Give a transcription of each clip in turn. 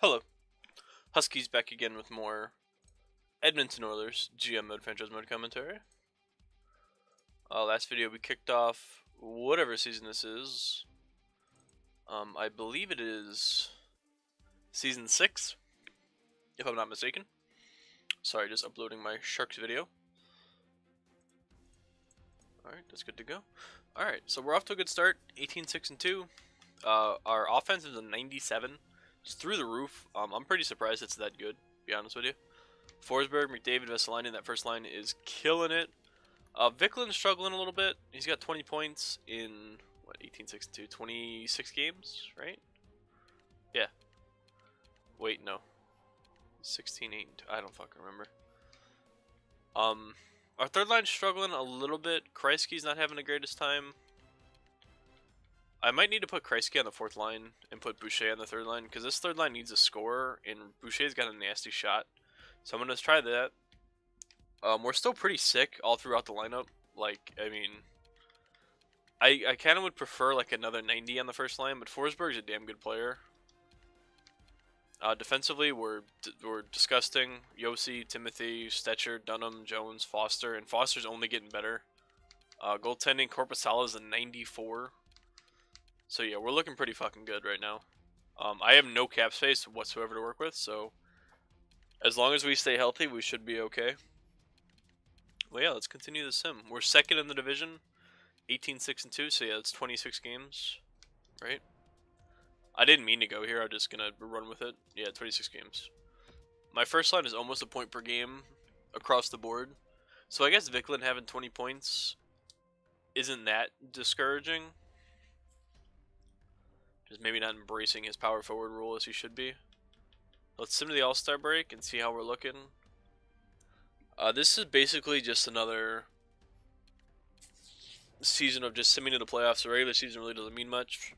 Hello, Huskies back again with more Edmonton Oilers GM mode franchise mode commentary. Last video we kicked off whatever season this is. I believe it is season 6, if I'm not mistaken. Sorry, just uploading my Sharks video. Alright, that's good to go. Alright, so we're off to a good start, 18-6-2. Our offense is a 97. It's through the roof. I'm pretty surprised it's that good, to be honest with you. Forsberg, McDavid, Vesalainen, that first line is killing it. Viklin's struggling a little bit. He's got 20 points in, 18-6-2, 26 games, right? Yeah. Wait, no. 16-8, I don't fucking remember. Our third line's struggling a little bit. Kreisky's not having the greatest time. I might need to put Kreisky on the fourth line and put Boucher on the third line, because this third line needs a scorer, and Boucher's got a nasty shot. So I'm going to try that. We're still pretty sick all throughout the lineup. Like, I mean, I kind of would prefer like another 90 on the first line, but Forsberg's a damn good player. Defensively, we're disgusting. Yossi, Timothy, Stetcher, Dunham, Jones, Foster, and Foster's only getting better. Goaltending, Korpisala's a 94. So yeah, we're looking pretty fucking good right now. I have no cap space whatsoever to work with, so as long as we stay healthy, we should be okay. Well, yeah, let's continue the sim. We're second in the division, 18-6-2, so yeah, it's 26 games, right? I didn't mean to go here, I'm just gonna run with it. Yeah, 26 games. My first line is almost a point per game across the board. So I guess Viklin having 20 points isn't that discouraging. Just maybe not embracing his power forward role as he should be. Let's sim to the All-Star break and see how we're looking. This is basically just another season of just simming to the playoffs. The regular season really doesn't mean much.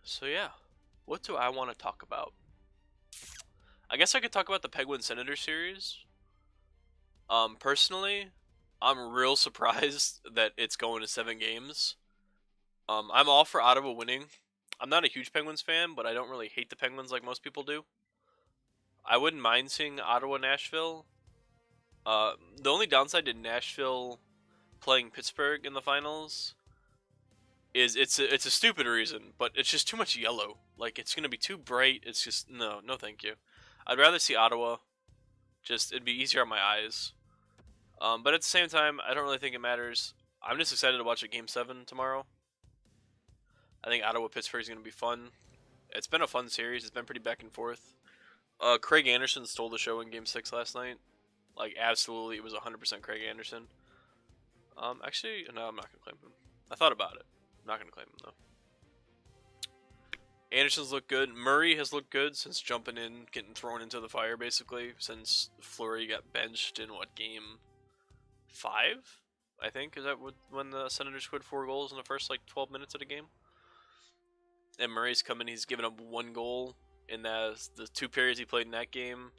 So yeah, what do I want to talk about? I guess I could talk about the Penguins-Senator series. Personally, I'm real surprised that it's going to 7 games. I'm all for Ottawa winning. I'm not a huge Penguins fan, but I don't really hate the Penguins like most people do. I wouldn't mind seeing Ottawa-Nashville. The only downside to Nashville playing Pittsburgh in the finals is it's a stupid reason, but it's just too much yellow. Like, it's gonna be too bright. It's just no thank you. I'd rather see Ottawa. Just it'd be easier on my eyes. But at the same time, I don't really think it matters. I'm just excited to watch a Game 7 tomorrow. I think Ottawa-Pittsburgh is gonna be fun. It's been a fun series. It's been pretty back and forth. Craig Anderson stole the show in Game 6 last night. Like, absolutely, it was 100% Craig Anderson. Actually, no, I'm not gonna claim him. I thought about it. I'm not gonna claim him though. Anderson's looked good. Murray has looked good since jumping in, getting thrown into the fire basically. Since Fleury got benched in what, Game 5? I think is that when the Senators scored 4 goals in the first like 12 minutes of the game. And Murray's come in. He's given up 1 goal in the 2 periods he played in that game.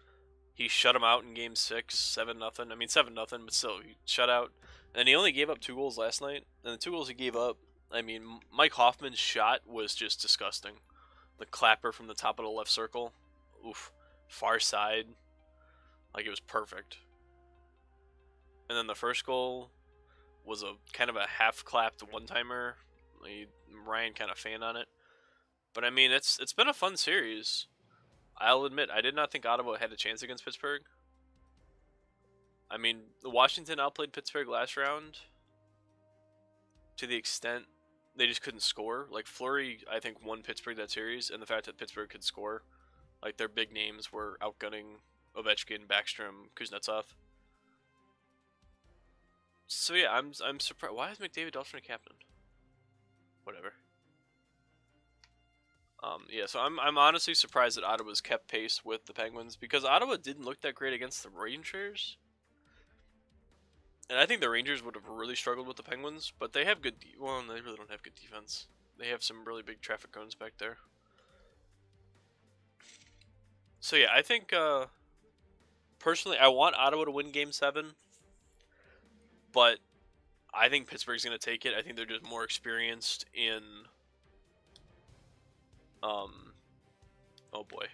He shut him out in Game 6, 7-0. I mean 7-0, but still he shut out. And he only gave up 2 goals last night. And the 2 goals he gave up, I mean, Mike Hoffman's shot was just disgusting. The clapper from the top of the left circle. Oof. Far side. Like, it was perfect. And then the first goal was a kind of a half-clapped one-timer. Ryan kind of fanned on it. But, I mean, it's been a fun series. I'll admit, I did not think Ottawa had a chance against Pittsburgh. I mean, Washington outplayed Pittsburgh last round to the extent they just couldn't score. Like, Fleury, I think, won Pittsburgh that series, and the fact that Pittsburgh could score. Like, their big names were outgunning Ovechkin, Backstrom, Kuznetsov. So, yeah, I'm surprised. Why is McDavid alternate captain? Whatever. Yeah, so I'm honestly surprised that Ottawa's kept pace with the Penguins, because Ottawa didn't look that great against the Rangers. And I think the Rangers would have really struggled with the Penguins, but they have good... well, they really don't have good defense. They have some really big traffic cones back there. So yeah, I think, personally, I want Ottawa to win Game 7. But I think Pittsburgh's going to take it. I think they're just more experienced in Oh boy.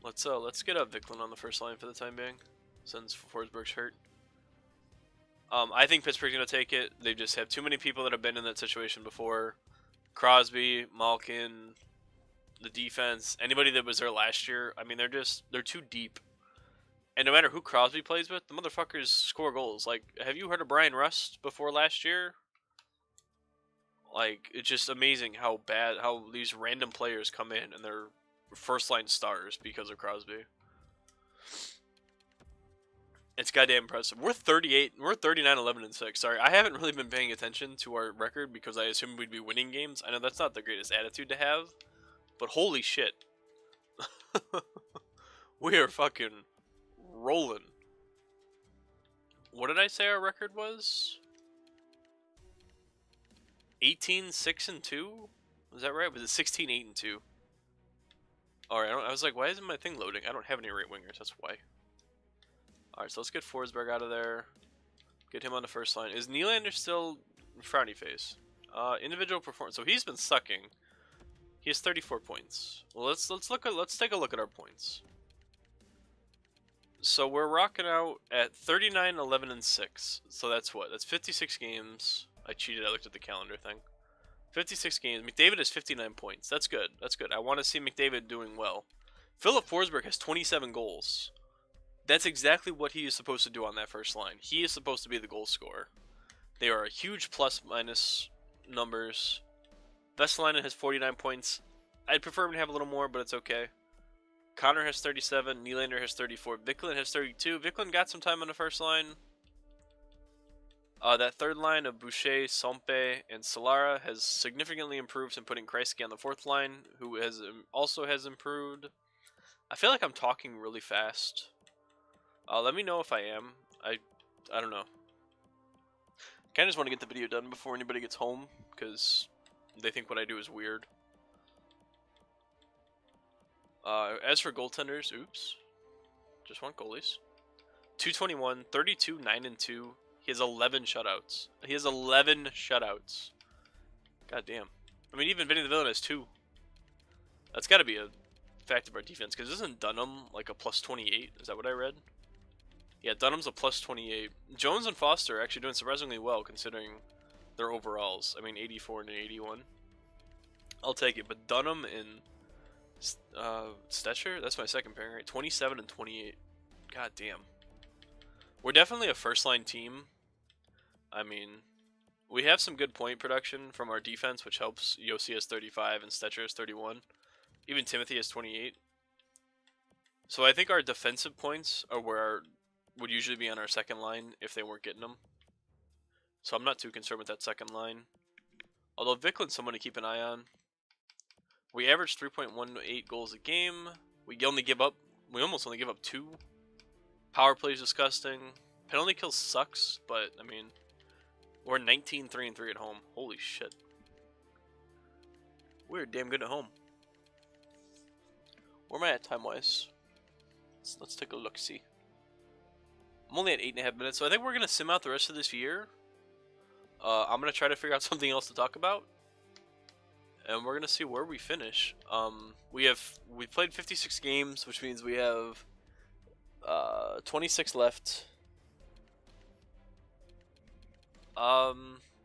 Let's get up Vicklin on the first line for the time being, since Forsberg's hurt. I think Pittsburgh's gonna take it. They just have too many people that have been in that situation before. Crosby, Malkin, the defense, anybody that was there last year. I mean, they're too deep. And no matter who Crosby plays with, the motherfuckers score goals. Like, have you heard of Brian Rust before last year? Like, it's just amazing how these random players come in and they're first line stars because of Crosby. It's goddamn impressive. We're 38. We're 39, 11, and 6. Sorry, I haven't really been paying attention to our record because I assumed we'd be winning games. I know that's not the greatest attitude to have, but holy shit. We are fucking rolling. What did I say our record was? 18, 6, and 2? Was that right? Was it 16, 8, and 2? Alright, I was like, why isn't my thing loading? I don't have any right wingers, that's why. Alright, so let's get Forsberg out of there. Get him on the first line. Is Nylander still frowny face? Individual performance. So he's been sucking. He has 34 points. Well, let's take a look at our points. So we're rocking out at 39, 11, and 6. So that's what? That's 56 games. I cheated. I looked at the calendar thing. 56 games. McDavid has 59 points. That's good. That's good. I want to see McDavid doing well. Philip Forsberg has 27 goals. That's exactly what he is supposed to do on that first line. He is supposed to be the goal scorer. They are a huge plus-minus numbers. Vesalainen has 49 points. I'd prefer him to have a little more, but it's okay. Connor has 37. Nylander has 34. Vicklin has 32. Vicklin got some time on the first line. That third line of Boucher, Sompe, and Solara has significantly improved since putting Kreisky on the fourth line, who also has improved. I feel like I'm talking really fast. Let me know if I am. I don't know. Kind of just want to get the video done before anybody gets home, because they think what I do is weird. As for goaltenders, oops. Just want goalies. 221, 32, 9, and 2. He has 11 shutouts. He has 11 shutouts. God damn. I mean, even Vinny the Villain has 2. That's got to be a fact of our defense, because isn't Dunham like a plus 28? Is that what I read? Yeah, Dunham's a plus 28. Jones and Foster are actually doing surprisingly well, considering their overalls. I mean, 84 and 81. I'll take it, but Dunham and Stetcher, that's my second pairing, right? 27 and 28. God damn. We're definitely a first-line team. I mean, we have some good point production from our defense, which helps. Yossi has 35 and Stetcher has 31. Even Timothy has 28. So I think our defensive points are where would usually be on our second line if they weren't getting them. So I'm not too concerned with that second line. Although Vicklin's someone to keep an eye on. We average 3.18 goals a game. We almost only give up 2. Power play is disgusting. Penalty kill sucks, but I mean, we're 19, 3, and 3 at home. Holy shit. We're damn good at home. Where am I at time-wise? Let's take a look-see. I'm only at 8.5 minutes, so I think we're going to sim out the rest of this year. I'm going to try to figure out something else to talk about. And we're going to see where we finish. We played 56 games, which means we have 26 left.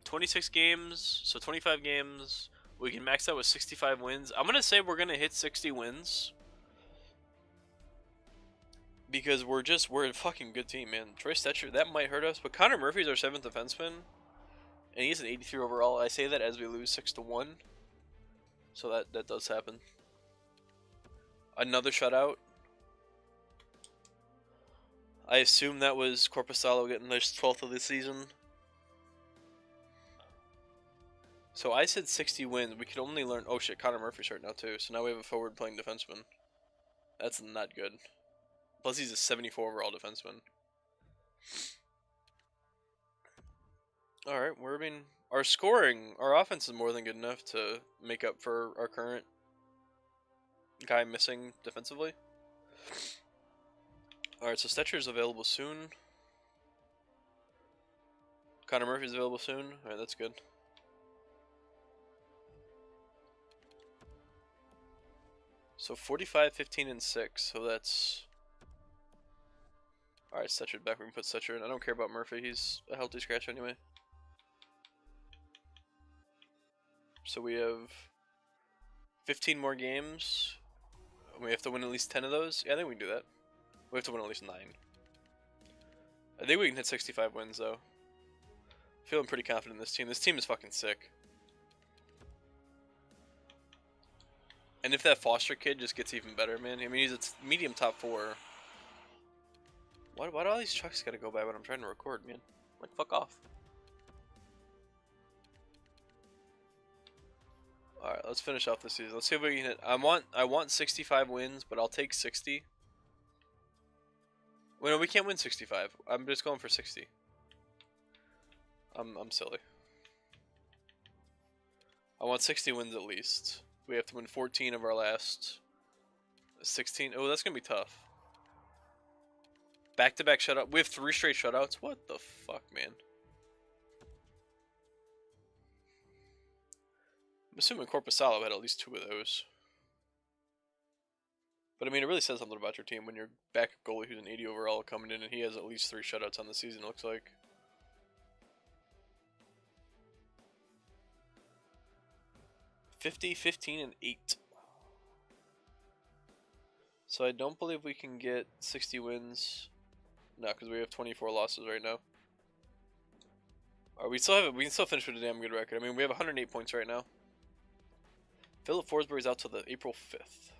26 games, so 25 games. We can max out with 65 wins. I'm going to say we're going to hit 60 wins. Because we're a fucking good team, man. Troy Stetcher, that might hurt us, but Connor Murphy's our 7th defenseman, and he's an 83 overall. I say that as we lose 6-1, so that does happen. Another shutout. I assume that was Corpusalo getting their 12th of the season. So I said 60 wins. We could only learn. Oh shit, Connor Murphy's hurt now too. So now we have a forward playing defenseman. That's not good. Plus, he's a 74 overall defenseman. Alright, our offense is more than good enough to make up for our current guy missing defensively. Alright, so Stetcher's available soon. Connor Murphy's available soon. Alright, that's good. So 45, 15, and 6. So that's... Alright, Stetcher back. We can put Stetcher in. I don't care about Murphy. He's a healthy scratch anyway. So we have 15 more games. We have to win at least 10 of those. Yeah, I think we can do that. We have to win at least 9. I think we can hit 65 wins, though. Feeling pretty confident in this team. This team is fucking sick. And if that Foster kid just gets even better, man. I mean, he's a medium top 4. Why do all these trucks gotta go by when I'm trying to record, man? Like, fuck off. Alright, let's finish off the season. Let's see if we can hit... I want 65 wins, but I'll take 60. Wait, no, we can't win 65. I'm just going for 60. I'm silly. I want 60 wins at least. We have to win 14 of our last 16. Oh, that's gonna be tough. Back-to-back shutout. We have 3 straight shutouts. What the fuck, man? I'm assuming Corpusalo had at least 2 of those. But I mean, it really says something about your team when your backup goalie, who's an 80 overall, coming in and he has at least 3 shutouts on the season. It looks like. 50, 15, and 8. So I don't believe we can get 60 wins. No, because we have 24 losses right now. We can still finish with a damn good record. I mean, we have 108 points right now. Philip Forsberg's out till the April 5th.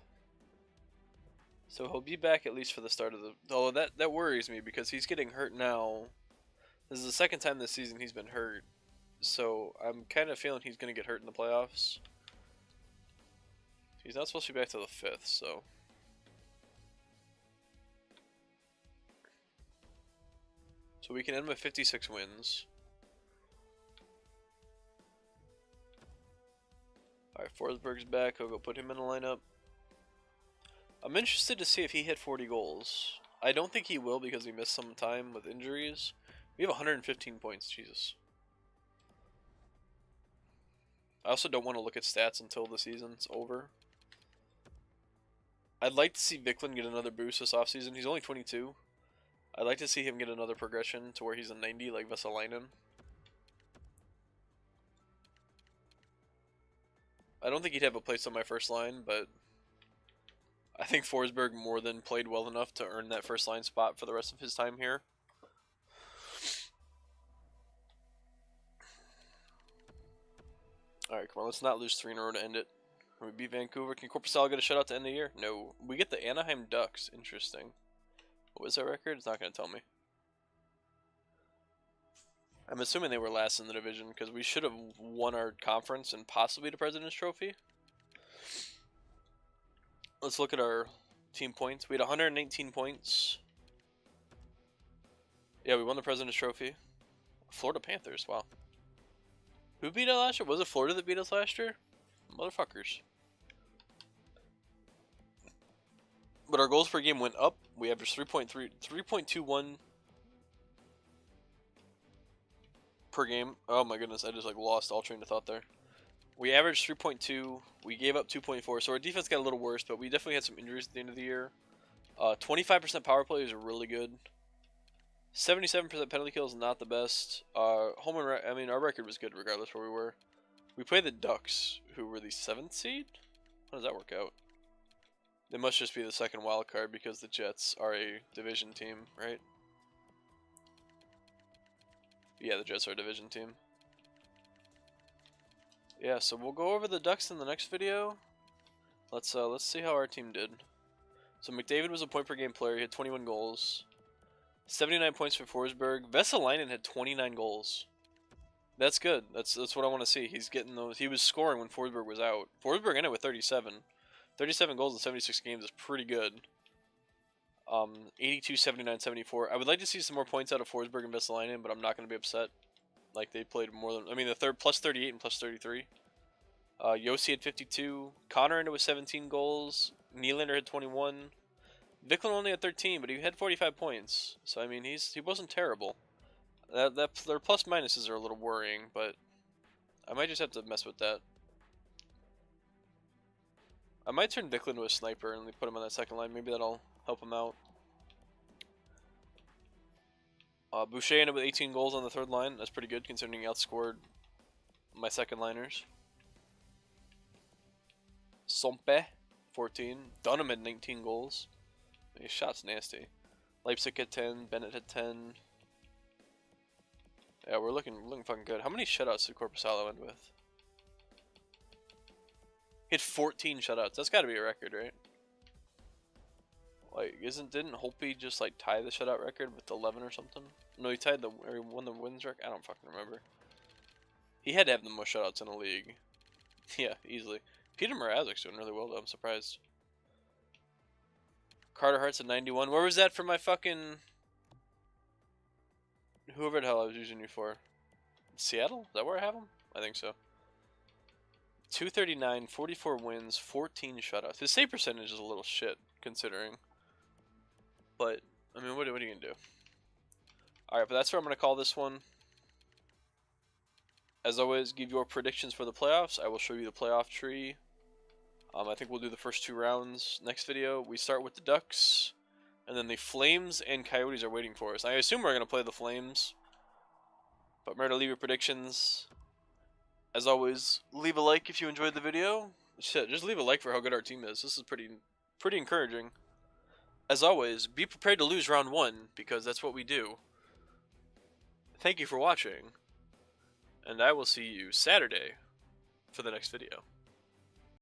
So he'll be back at least for the start of the... Although that worries me because he's getting hurt now. This is the second time this season he's been hurt. So I'm kind of feeling he's going to get hurt in the playoffs. He's not supposed to be back till the 5th, so... So we can end with 56 wins. Alright, Forsberg's back. I'll go put him in the lineup. I'm interested to see if he hit 40 goals. I don't think he will because he missed some time with injuries. We have 115 points, Jesus. I also don't want to look at stats until the season's over. I'd like to see Viklund get another boost this offseason. He's only 22. I'd like to see him get another progression to where he's a 90 like Vesalainen. I don't think he'd have a place on my first line, but I think Forsberg more than played well enough to earn that first line spot for the rest of his time here. Alright, come on, let's not lose 3 in a row to end it. Can we beat Vancouver? Can Corpusalo get a shutout to end the year? No. We get the Anaheim Ducks. Interesting. What was that record? It's not going to tell me. I'm assuming they were last in the division because we should have won our conference and possibly the President's Trophy. Let's look at our team points. We had 119 points. Yeah, we won the President's Trophy. Florida Panthers, wow. Who beat us last year? Was it Florida that beat us last year? Motherfuckers. But our goals per game went up. We averaged 3.21 per game. Oh my goodness, I just like lost all train of thought there. We averaged 3.2. We gave up 2.4. So our defense got a little worse, but we definitely had some injuries at the end of the year. 25% power play is really good. 77% penalty kill is not the best. I mean, our record was good regardless where we were. We played the Ducks, who were the 7th seed. How does that work out? They must just be the second wild card because the Jets are a division team, right? Yeah, the Jets are a division team. Yeah, so we'll go over the Ducks in the next video. Let's see how our team did. So McDavid was a point per game player. He had 21 goals. 79 points for Forsberg. Vesalainen had 29 goals. That's good. That's what I want to see. He's getting those. He was scoring when Forsberg was out. Forsberg ended with 37. 37 goals in 76 games is pretty good. 82, 79, 74. I would like to see some more points out of Forsberg and Vesalainen, but I'm not going to be upset. Like, they played more than... I mean, the third plus 38 and plus 33. Yossi had 52. Connor ended with 17 goals. Nylander had 21. Viklund only had 13, but he had 45 points. So, I mean, he wasn't terrible. Their plus minuses are a little worrying, but I might just have to mess with that. I might turn Vickland into a sniper and put him on that second line. Maybe that'll help him out. Boucher ended with 18 goals on the third line. That's pretty good considering he outscored my second liners. Stomping, 14. Dunham had 19 goals. His shot's nasty. Leipzig had 10. Bennett had 10. Yeah, we're looking fucking good. How many shutouts did Korpisalo end with? He had 14 shutouts. That's got to be a record, right? Like, didn't Holtby just like tie the shutout record with 11 or something? No, he won the wins record. I don't fucking remember. He had to have the most shutouts in the league. Yeah, easily. Peter Mrazek's doing really well though. I'm surprised. Carter Hart's at 91. Where was that for my fucking whoever the hell I was using you for? Seattle? Is that where I have him? I think so. 239, 44 wins, 14 shutouts. His save percentage is a little shit considering. But, I mean, what are you going to do? Alright, but that's where I'm going to call this one. As always, give your predictions for the playoffs. I will show you the playoff tree. I think we'll do the first 2 rounds next video. We start with the Ducks. And then the Flames and Coyotes are waiting for us. I assume we're going to play the Flames. But remember to leave your predictions. As always, leave a like if you enjoyed the video. Shit, just leave a like for how good our team is. This is pretty encouraging. As always, be prepared to lose round 1, because that's what we do. Thank you for watching, and I will see you Saturday for the next video.